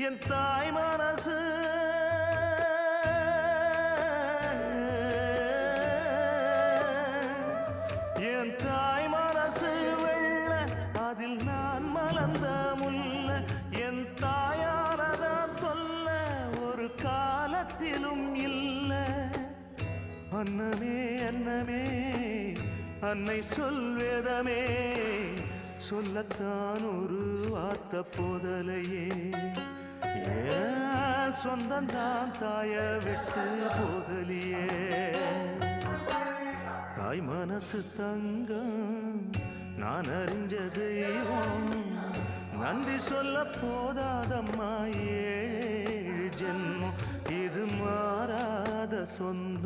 என் தாய் மனசு என் தாய் மனசு வெள்ள அதில் நான் மலர்ந்த முல்ல என் தாயாரதான் தொல்ல ஒரு காலத்திலும் இல்ல அன்னமே அன்னமே அன்னை சொல்வேதமே சொல்லத்தான் ஒரு வார்த்தை போதலையே சொந்தந்தான் தாய விட்டு போகலியே தாய் மனசு தங்கம் நான் அறிஞ்ச தெய்வம் நன்றி சொல்ல போதாதம்மா ஏழு ஜென்மம் இது மாறாத சொந்தம்